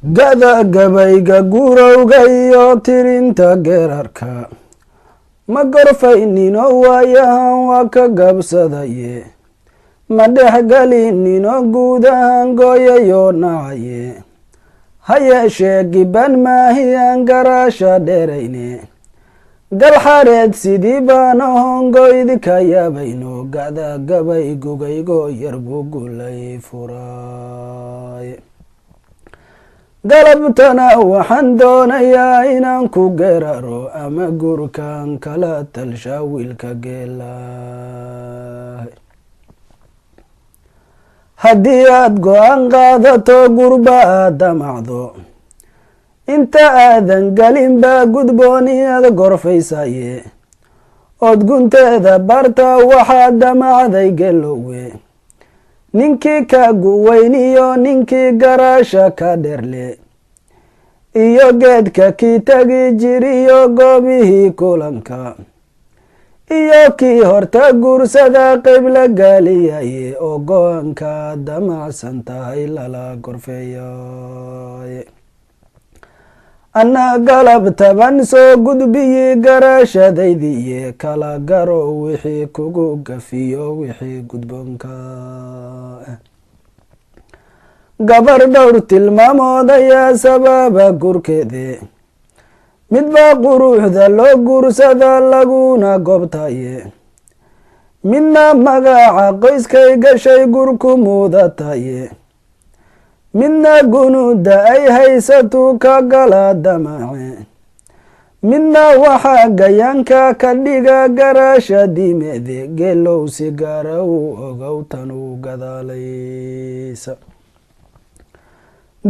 gada gabayga gurowga iyo tirinta geerarka ma gorfaynino waayahan waa ka gabsadaye ma dhexgelinino guud ahaan gooyayo nacaye ha yeeshee giban maahiyaan garaasha dheerayne galxareed sidii baana hongoydi ka yaabayno gada gabay gugaygo yar buu gulay furay galabtana waxaan doonayaa inaan ku geeraro ama gurkan kala talsha wiilka geela haddii aad go-aan qaadato gurba aad damacdo inta aadan galin baa gudboon inaad gorfaysaye ood gunteeda barta waxaad damacday gelowe ninkii ka guweyniyo ninkii garaasha ka dherle iyo geedka kii tagi jiriyo goobihii kulanka iyo kii horta guursada qayb la gaaliyaye oo go-aanka damacsan tahay lala gorfeeyaye ana galab taban soo gudbiyi garaashadaydiiye kala garo wixii kugu gafiyo wixii gudboonka gabar dhowr tilmaamood ayaa sababa gurkeede midbaa quruxda loo guursada laguna goobtaye midna magaca qoyskay gashay gurku muudataye midna gunuuda ay haysatu ka gala damace midna waxaa gayaanka ka dhiga garaasha diimeede geelow si gaara u ogow tan u gadaalaysa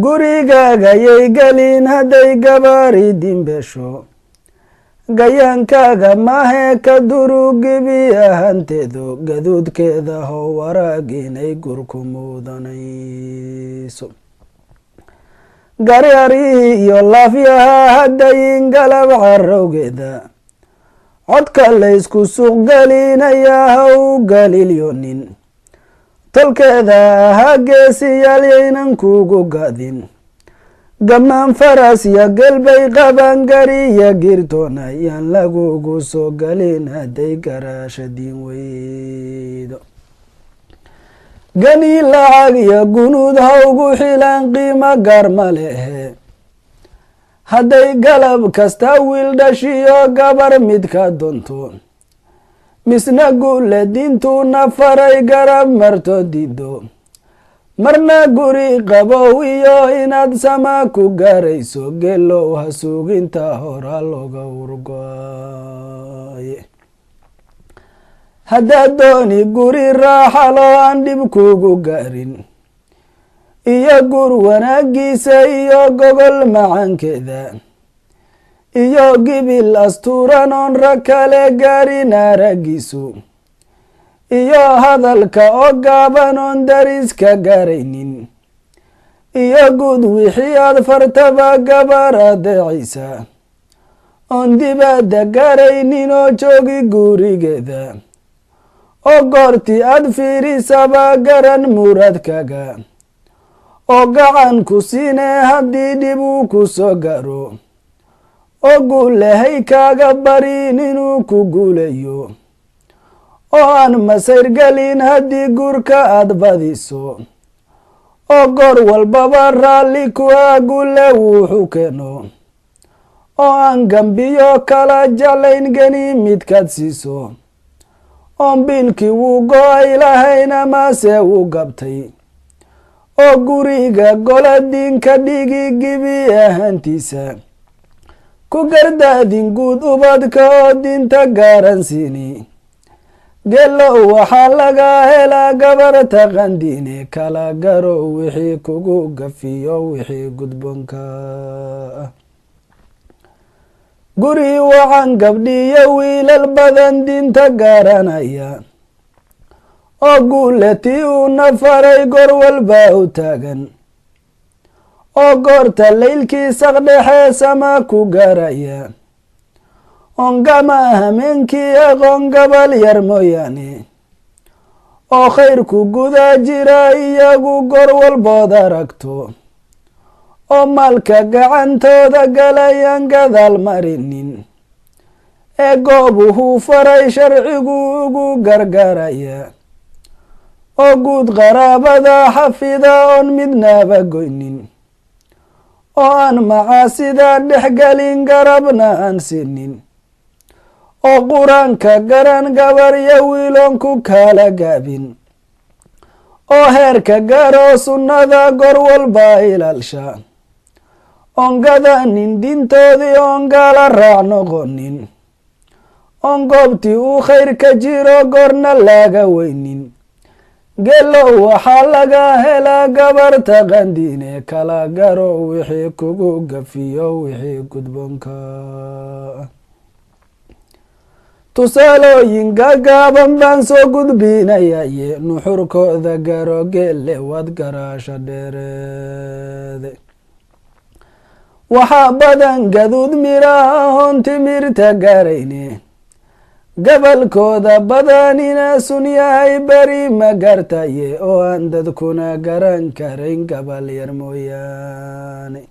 gurigaagayay gelin hadday gabaari dimbesho gayaankaaga mahe ka durugibi ahanteedo gaduudkeeda how waraag inay gurku muudanayso garyarihii iyo laafyaha haddayin galab carowgeeda codka laysku suuq gelinayaa ha u galilyonin tolkeeda ahaa geesiyaal yaynan kugu gadin gamaan faras ya gelbay qaban gariya girtoona yaan lagugu soo galin hadday garaasha diin weydo gani lacag iyo gunuud hawgu xilan qiimo gaar ma lehe hadday galab kasta wiil dhashiyo gabar midka doonto misna guule diintuuna faray garab marto dido marna guri qabow iyo inaad sama ku gaarayso geelow ha suuginta hora looga urgoaye haddaad dooni guri raaxalo aan dhib kugu gaarin iyo gur wanaagiisa iyo gogol macankeeda iyo gibil astuuran oon rag kale gaarin aragiisu iyo hadalka oo gaaban oon dariska gaaraynin iyo guud wixii aad fartaba gabar adeecaysa oon dibadda gaaraynin oo joogi gurigeeda oo goortii aad fiirisaba garan muradkaga oo gacan ku siine haddii dhib uu ku soo gaaro oo guulahay kaaga barin inuu ku guulayo oo aan masayr gelin haddii guurka aad badiso oo goor walbaba raalli kuwa guule wuxuu keeno oo aan gambiyo kala jeclayn geni midkaad siiso oon biilkii wuu go-ay lahayn amase wuu gabtay oo guriga gola diinka dhigi gibi ahaantiisa ku gardaadin guud ubadka oo diinta gaaran siini geelow waxaa laga helaa gabar taqandiine kala garo wixii kugu gafiyo wixii gudboonka guri wacan gabdhiyo wiilal badan diinta gaaranaya oo guulatii uuna faray goor walba u taagan oo goorta laylkii saqdhexe sama ku gaaraya oon gama hameenkii aqoon gabal yar mooyaane oo khayrku guda jira iyagu goor walbood aragto oo maalka gacantooda galayaan gadaal marinin ee goobuhu faray sharcigu ugu gargaraya oo guud qaraabada xafida oon midnaba goynin oo aan macaasida dhexgelin garabna aan sinin oo qur-aanka garan gabar iyo wiiloon ku kala gaabin oo heerka garo sunnada gor walba ilaalsha oon gadanin dintoodii oon gaala raac noqonin oon goobtii uu khayr ka jiro gorna laga weynin geelow waxaa laga helaa gabarta qandiine kala garo wixii kugu gafiyo wixii gudboonka tusaalooyin gagaaban baan soo gudbinayaye nuxurkooda garo geelle wad garaasha dheereede waxaa badan gaduud miraha hoon timirta garayne gabalkooda badanina sun yahay beri ma gartaye oo aan dadkuna garan karayn gabal yar mooyaane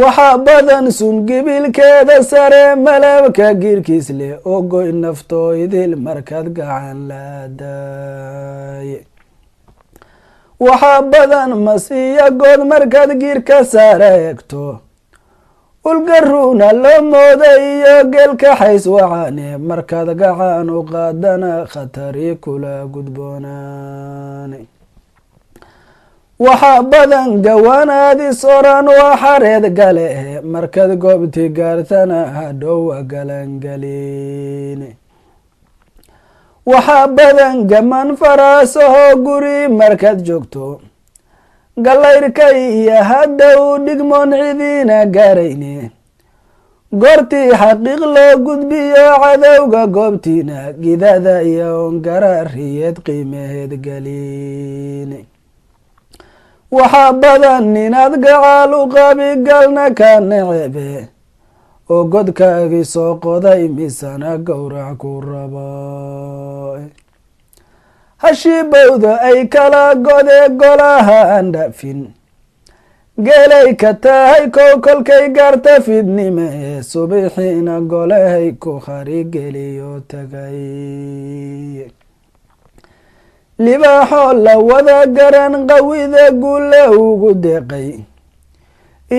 waxaa badan sun gibilkeeda sare malabka girkiis leh oo goy naftoo idil markaad gacan laadaaye waxaa badan mas iyo good markaad girka sare egto ulgaruuna loo mooda iyo geelka xays wacaane markaad gacan u qaadana khatari kula gudboonaane waxaa badan gawaanaadis oran waa xareed galehe markaad goobti gaartana hadhowa galangelin waxaa badan gaman faraasahoo guri markaad joogto galayrka iyo hadda u dhigmoon cidiina gaarayne goortii xaqiiq loo gudbiyo cadowga goobtiina gidada iyo on garariyeed qiimaheed gelin waxaa badan inaad gacaal u qabi galna ka necebe oo godkaagii soo qoday misana gowrac ku raba hashibowda ay kala gode golaha aan dhafin geelay ka tahay kow kolkay gaarta fidnime subixiina golahay ku kharigeliyo tagay libaaxoo la wada garan qawida guule ugu deeqay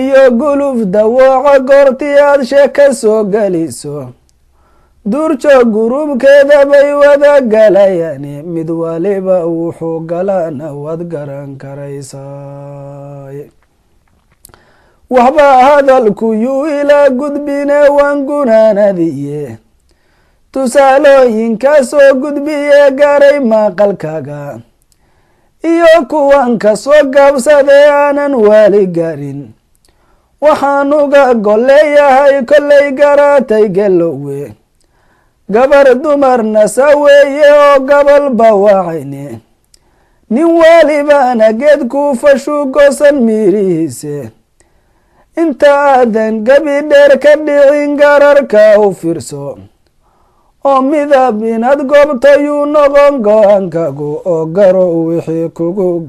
iyo guluf dawooca goortii aad sheeka soo geliso duurjoog gurubkeeda bay wada galayani mid waliba wuxuu galana waad garan karaysaay waxba hadalku yuu ilaa gudbine waan gunaanadiye tusaalooyinka soo gudbiye garay maqalkaga iyo kuwan ka soo gaabsadee aanan waali garin waxaan uga golleeyahay kollay garatay gelowe gabar dumarna saweeye oo gabal bawacayne nin walibana geedku fashu goosan miirihiise inta aadan gabi dheer ka dhicin gararka u fiirso oo midab inaad goobto yuu noqon go-aankagu oo garo wixii kugu